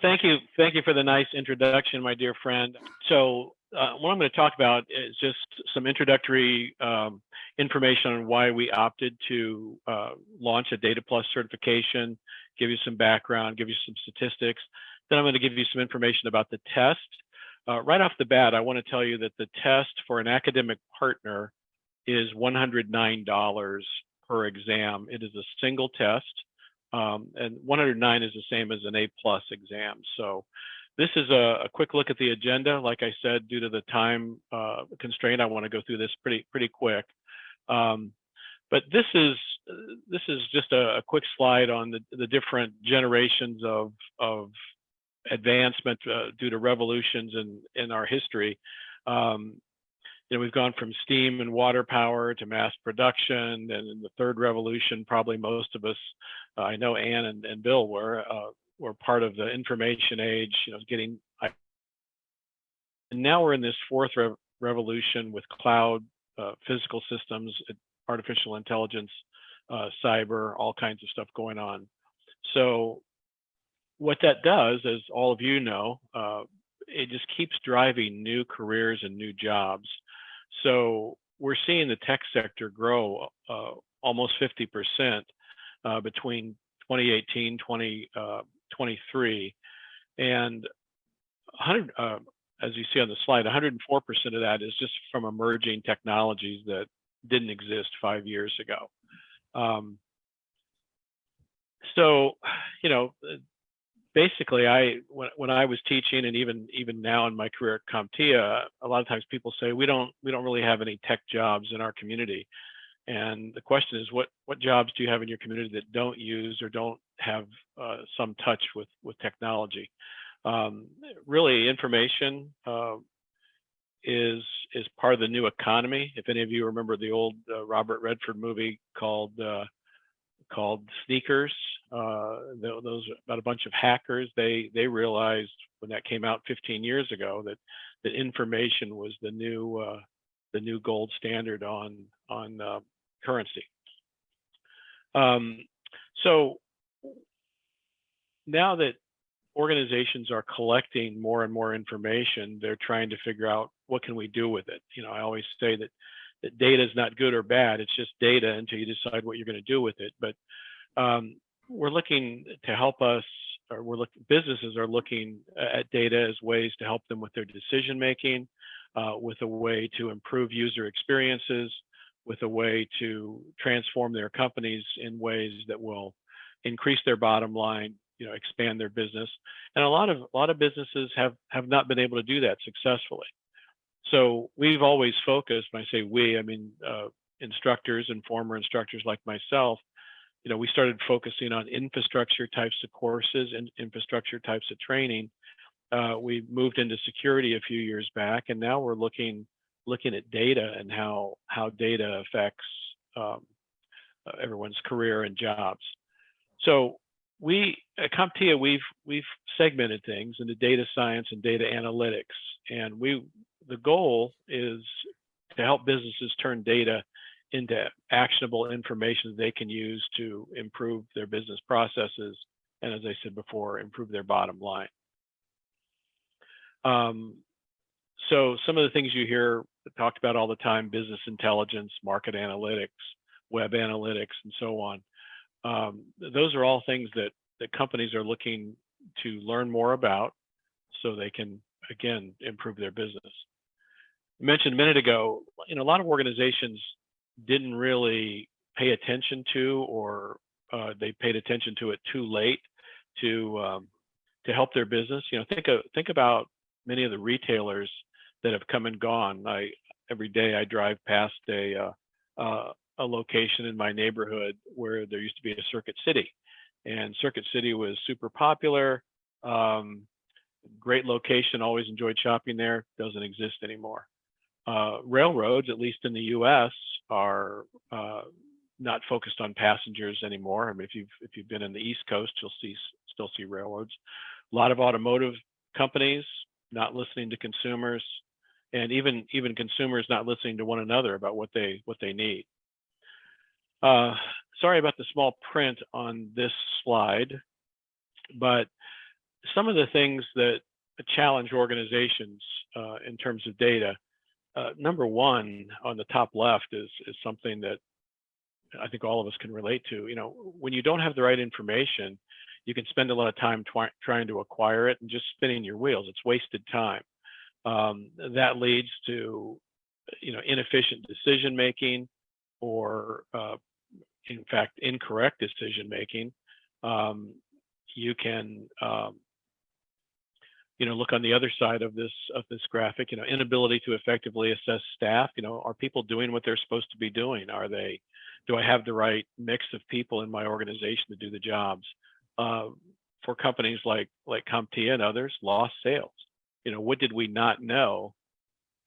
Thank you for the nice introduction, my dear friend. So what I'm going to talk about is just some introductory information on why we opted to launch a Data Plus certification, give you some background, give you some statistics. Then I'm going to give you some information about the test. Right off the bat, I want to tell you that the test for an academic partner is $109 per exam. It is a single test. And 109 is the same as an A+ exam. So this is a quick look at the agenda. Like I said, due to the time constraint, I want to go through this pretty quick. But this is just a quick slide on the different generations of advancement due to revolutions in our history. We've gone from steam and water power to mass production, and in the third revolution, probably most of us, I know Ann and Bill were part of the information age. And now we're in this fourth revolution with cloud, physical systems, artificial intelligence, cyber, all kinds of stuff going on. So what that does, as all of you know, it just keeps driving new careers and new jobs. So we're seeing the tech sector grow almost 50% between 2018, 2023, and 100, as you see on the slide, 104% of that is just from emerging technologies that didn't exist 5 years ago. Basically, when I was teaching, and even now in my career at CompTIA, a lot of times people say we don't really have any tech jobs in our community, and the question is, what jobs do you have in your community that don't use or don't have some touch with technology? Really, information is part of the new economy. If any of you remember the old Robert Redford movie called Sneakers, those about a bunch of hackers, they realized when that came out 15 years ago that information was the new gold standard on currency. So now that organizations are collecting more and more information, they're trying to figure out what can we do with it. I always say that data is not good or bad, it's just data until you decide what you're going to do with it. But we're looking to help us, or businesses are looking at data as ways to help them with their decision making, with a way to improve user experiences, with a way to transform their companies in ways that will increase their bottom line, expand their business. And a lot of businesses have not been able to do that successfully. So we've always focused, when I say we, I mean instructors and former instructors like myself, we started focusing on infrastructure types of courses and infrastructure types of training. We moved into security a few years back, and now we're looking at data and how data affects everyone's career and jobs. So we at CompTIA, we've segmented things into data science and data analytics, and the goal is to help businesses turn data into actionable information they can use to improve their business processes, and as I said before, improve their bottom line. So some of the things you hear talked about all the time: business intelligence, market analytics, web analytics, and so on. Those are all things that companies are looking to learn more about so they can, again, improve their business. I mentioned a minute ago, a lot of organizations didn't really pay attention to, or they paid attention to it too late to help their business. Think about many of the retailers that have come and gone. Every day I drive past a location in my neighborhood where there used to be a Circuit City, and Circuit City was super popular, great location, always enjoyed shopping there. Doesn't exist anymore. Railroads, at least in the U.S., are not focused on passengers anymore. I mean, if you've been in the East Coast, you'll still see railroads. A lot of automotive companies not listening to consumers, and even consumers not listening to one another about what they need. Sorry about the small print on this slide, but some of the things that challenge organizations in terms of data. Number one on the top left is something that I think all of us can relate to. You know, when you don't have the right information, you can spend a lot of time trying to acquire it and just spinning your wheels. It's wasted time. That leads to, you know, inefficient decision making, or in fact, incorrect decision making. You can you know, look on the other side of this graphic, you know, inability to effectively assess staff. You know, are people doing what they're supposed to be doing? Do I have the right mix of people in my organization to do the jobs? For companies like CompTIA and others, lost sales. You know, what did we not know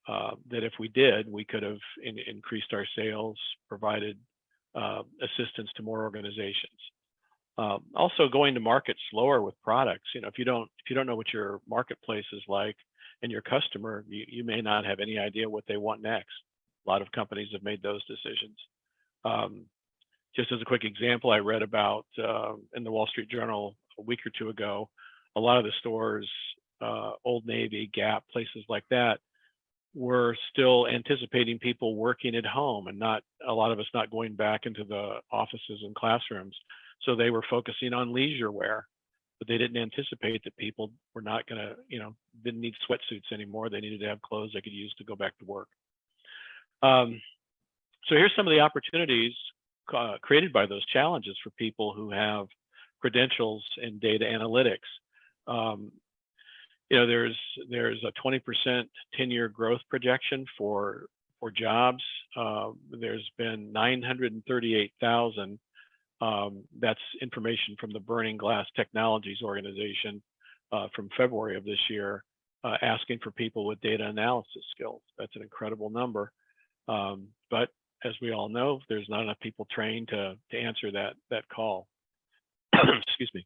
that if we did, we could have increased our sales, provided assistance to more organizations. Also, going to market slower with products. You know, if you don't know what your marketplace is like and your customer, you may not have any idea what they want next. A lot of companies have made those decisions. Just as a quick example, I read about in the Wall Street Journal a week or two ago, a lot of the stores, Old Navy, Gap, places like that, were still anticipating people working at home and not a lot of us not going back into the offices and classrooms. So they were focusing on leisure wear, but they didn't anticipate that people were not going to, you know, didn't need sweatsuits anymore. They needed to have clothes they could use to go back to work. So here's some of the opportunities created by those challenges for people who have credentials in data analytics. You know, there's a 20% 10-year growth projection for jobs. There's been 938,000. That's information from the Burning Glass Technologies organization from February of this year, asking for people with data analysis skills. That's an incredible number. But as we all know, there's not enough people trained to answer that call. Excuse me.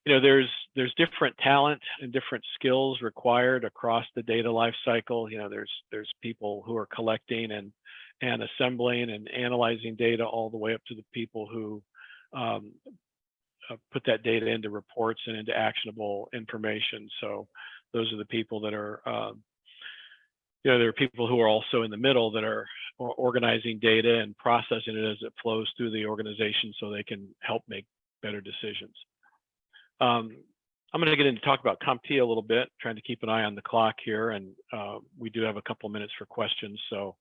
You know, there's different talent and different skills required across the data life cycle. You know, there's people who are collecting and assembling and analyzing data, all the way up to the people who put that data into reports and into actionable information. So those are the people that are, you know, there are people who are also in the middle that are organizing data and processing it as it flows through the organization so they can help make better decisions. I'm going to get into talk about CompTIA a little bit, trying to keep an eye on the clock here, and we do have a couple minutes for questions. So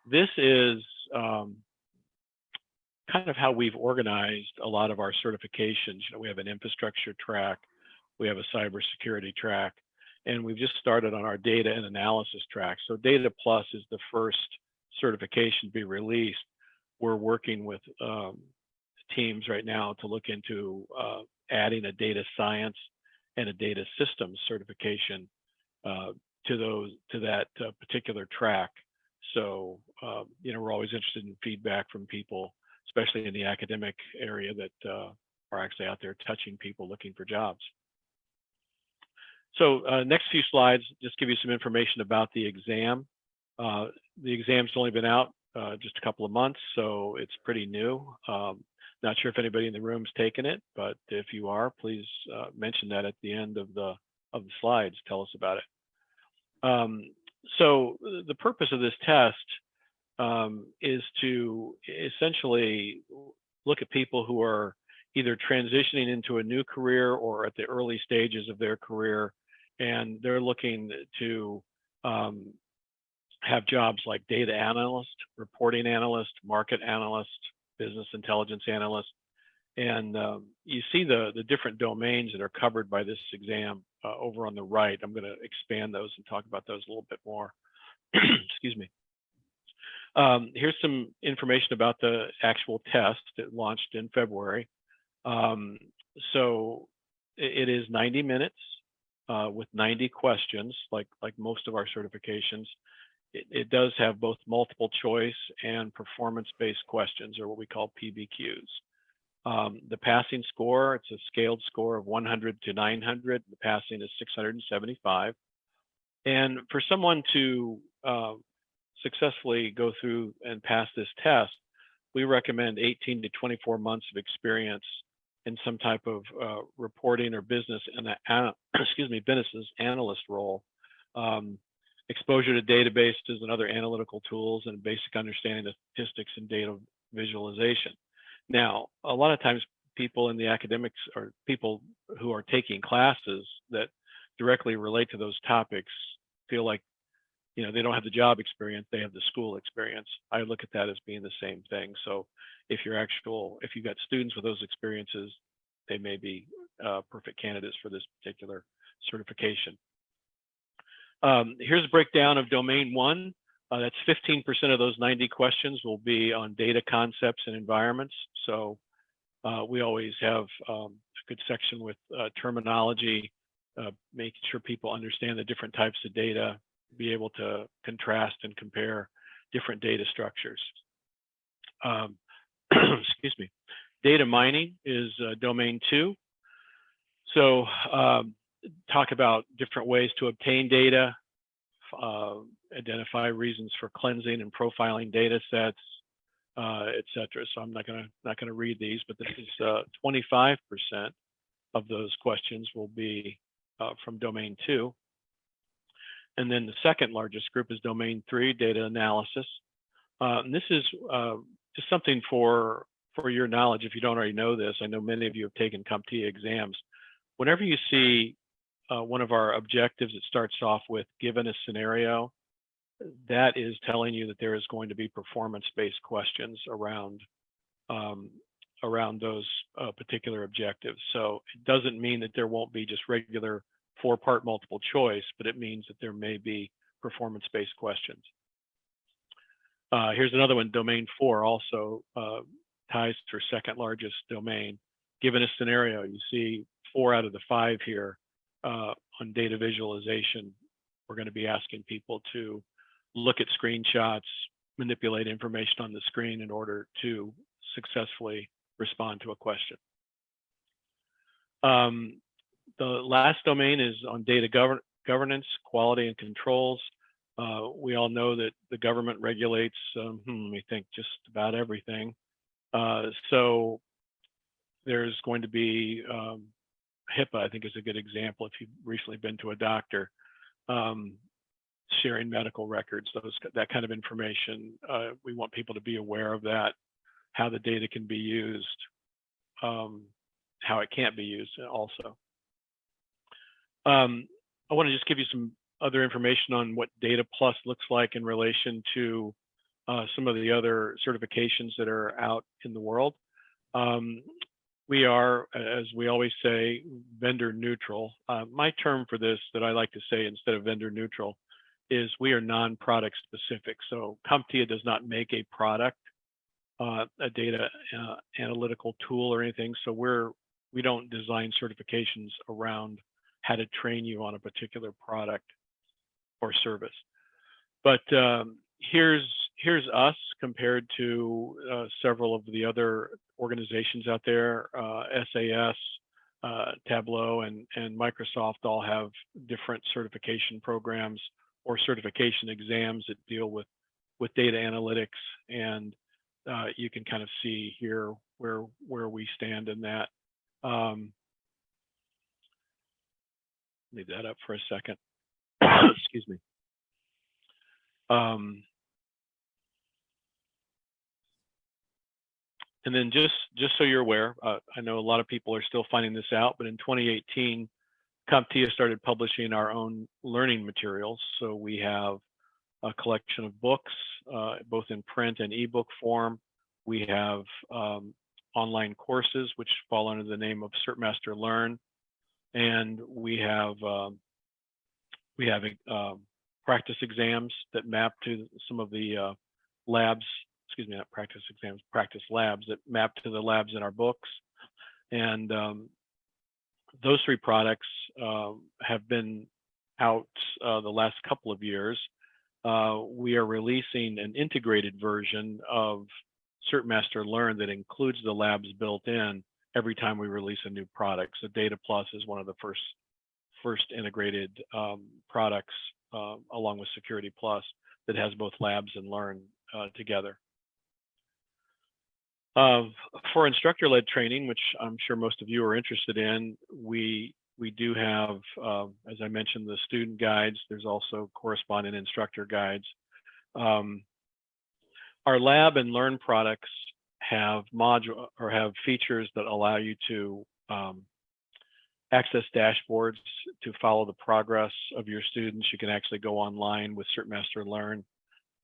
this is kind of how we've organized a lot of our certifications. You know, we have an infrastructure track, we have a cybersecurity track, and we've just started on our data and analysis track. So Data Plus is the first certification to be released. We're working with teams right now to look into adding a data science and a data systems certification to that particular track. So, you know, we're always interested in feedback from people, especially in the academic area, that are actually out there touching people looking for jobs. So next few slides just give you some information about the exam. The exam's only been out just a couple of months, so it's pretty new. Not sure if anybody in the room's taken it, but if you are, please mention that at the end of the slides. Tell us about it. So the purpose of this test is to essentially look at people who are either transitioning into a new career or at the early stages of their career, and they're looking to have jobs like data analyst, reporting analyst, market analyst, business intelligence analyst. And you see the different domains that are covered by this exam over on the right. I'm going to expand those and talk about those a little bit more. Excuse me. Here's some information about the actual test. It launched in February. So it is 90 minutes with 90 questions, like most of our certifications. It does have both multiple choice and performance-based questions, or what we call PBQs. The passing score, it's a scaled score of 100 to 900. The passing is 675. And for someone to successfully go through and pass this test, we recommend 18 to 24 months of experience in some type of reporting or business and business analyst role. Exposure to databases and other analytical tools, and basic understanding of statistics and data visualization. Now, a lot of times people in the academics or people who are taking classes that directly relate to those topics feel like, you know, they don't have the job experience, they have the school experience. I look at that as being the same thing. So if you've got students with those experiences, they may be perfect candidates for this particular certification. Here's a breakdown of domain 1. That's 15% of those 90 questions will be on data concepts and environments. So we always have a good section with terminology, making sure people understand the different types of data, be able to contrast and compare different data structures. Excuse me. Data mining is domain 2. So talk about different ways to obtain data, identify reasons for cleansing and profiling data sets, etc. So I'm not gonna read these, but this is 25% of those questions will be from domain 2. And then the second largest group is domain 3, data analysis. And this is just something for your knowledge. If you don't already know this, I know many of you have taken CompTIA exams. Whenever you see one of our objectives, it starts off with given a scenario, that is telling you that there is going to be performance-based questions around those particular objectives. So it doesn't mean that there won't be just regular 4-part multiple choice, but it means that there may be performance-based questions. Here's another one, domain 4, also ties to our second largest domain. Given a scenario, you see 4 out of the 5 here on data visualization. We're going to be asking people to look at screenshots, manipulate information on the screen in order to successfully respond to a question. The last domain is on data governance, quality, and controls. We all know that the government regulates, we think, just about everything. So there's going to be HIPAA, I think, is a good example if you've recently been to a doctor. Sharing medical records, that kind of information. We want people to be aware of that, how the data can be used, how it can't be used also. I want to just give you some other information on what Data Plus looks like in relation to some of the other certifications that are out in the world. We are, as we always say, vendor neutral. My term for this that I like to say instead of vendor neutral is we are non-product specific. So CompTIA does not make a product, a data analytical tool or anything. So we don't design certifications around how to train you on a particular product or service. But here's us compared to several of the other organizations out there. SAS, Tableau, and Microsoft all have different certification programs or certification exams that deal with data analytics, and you can kind of see here where we stand in that. Leave that up for a second. Excuse me. And then just so you're aware, I know a lot of people are still finding this out, but in 2018, CompTIA started publishing our own learning materials. So we have a collection of books, both in print and ebook form. We have online courses, which fall under the name of CertMaster Learn. And we have practice exams that map to some of the labs, excuse me, not practice exams, practice labs that map to the labs in our books. And those 3 products have been out the last couple of years. We are releasing an integrated version of CertMaster Learn that includes the labs built in every time we release a new product. So Data Plus is one of the first integrated products along with Security Plus that has both labs and Learn together. For instructor-led training, which I'm sure most of you are interested in, we do have, as I mentioned, the student guides. There's also corresponding instructor guides. Our lab and learn products have have features that allow you to access dashboards to follow the progress of your students. You can actually go online with CertMaster Learn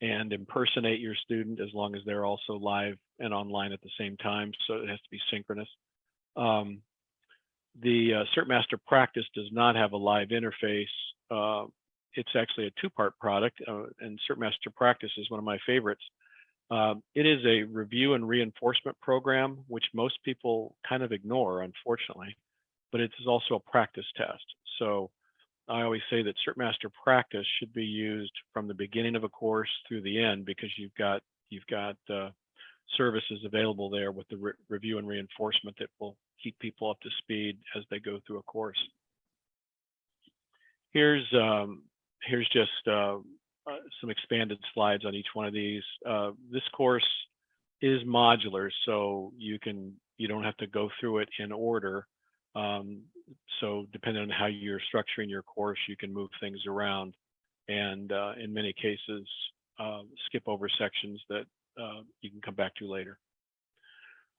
and impersonate your student as long as they're also live and online at the same time. So it has to be synchronous. The CertMaster Practice does not have a live interface. It's actually a two-part product, and CertMaster Practice is one of my favorites. It is a review and reinforcement program, which most people kind of ignore, unfortunately, but it is also a practice test. So I always say that CertMaster Practice should be used from the beginning of a course through the end, because you've got services available there with the review and reinforcement that will keep people up to speed as they go through a course. Here's just some expanded slides on each one of these. This course is modular, so you don't have to go through it in order. So depending on how you're structuring your course, you can move things around, and in many cases, skip over sections that you can come back to later.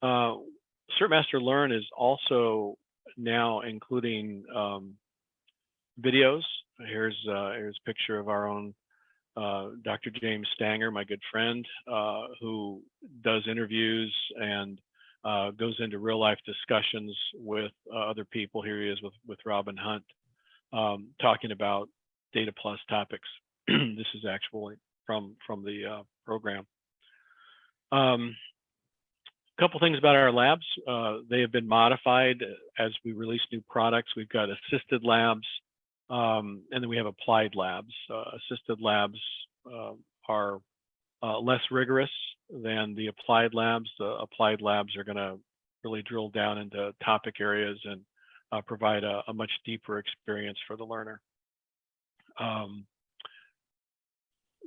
CertMaster Learn is also now including videos. Here's a picture of our own Dr. James Stanger, my good friend, who does interviews and goes into real life discussions with other people. Here he is with Robin Hunt, talking about Data Plus topics. This is actually from the program. A couple things about our labs. They have been modified as we release new products. We've got assisted labs, and then we have applied labs. Assisted labs are less rigorous than the applied labs. The applied labs are going to really drill down into topic areas and provide a much deeper experience for the learner.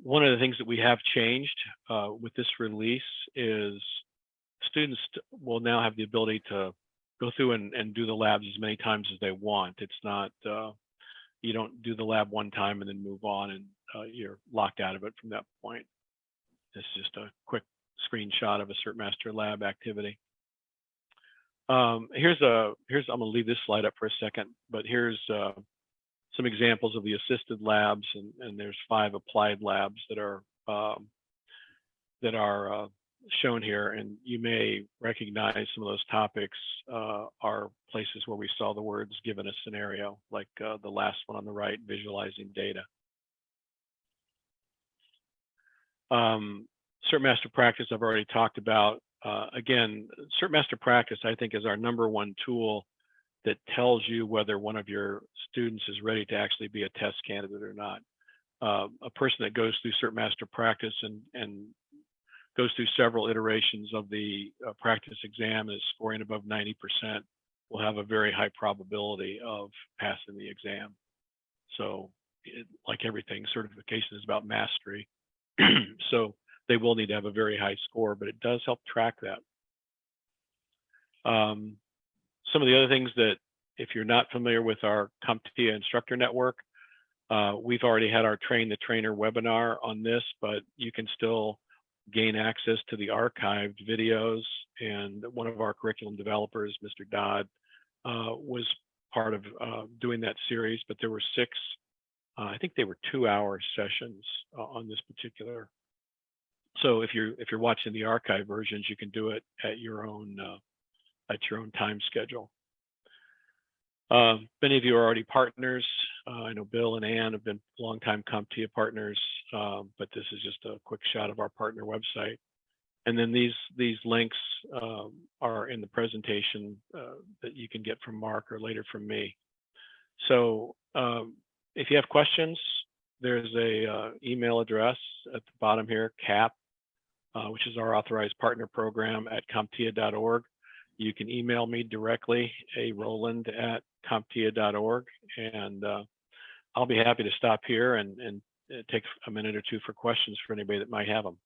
One of the things that we have changed with this release is students will now have the ability to go through and do the labs as many times as they want. It's not, you don't do the lab one time and then move on and you're locked out of it from that point. This is just a quick screenshot of a CertMaster lab activity. I'm gonna leave this slide up for a second, but here's some examples of the assisted labs, and there's 5 applied labs that are shown here, and you may recognize some of those topics are places where we saw the words given a scenario, like the last one on the right, visualizing data. CertMaster Practice I've already talked about. Again, CertMaster Practice I think is our #1 tool that tells you whether one of your students is ready to actually be a test candidate or not. A person that goes through CertMaster Practice and goes through several iterations of the practice exam and is scoring above 90% will have a very high probability of passing the exam. So like everything, certification is about mastery. So they will need to have a very high score, but it does help track that. Some of the other things that, if you're not familiar with our CompTIA instructor network, we've already had our Train the Trainer webinar on this, but you can still gain access to the archived videos. And one of our curriculum developers, Mr. Dodd, was part of doing that series, but there were 6, I think they were 2-hour sessions on this particular. So if you're watching the archive versions, you can do it at your own time schedule. Many of you are already partners. I know Bill and Ann have been longtime CompTIA partners, but this is just a quick shot of our partner website. And then these links are in the presentation that you can get from Mark or later from me. So if you have questions, there's a email address at the bottom here, CAP, which is our authorized partner program at CompTIA.org. You can email me directly, Rowland@CompTIA.org, and I'll be happy to stop here and take a minute or two for questions for anybody that might have them.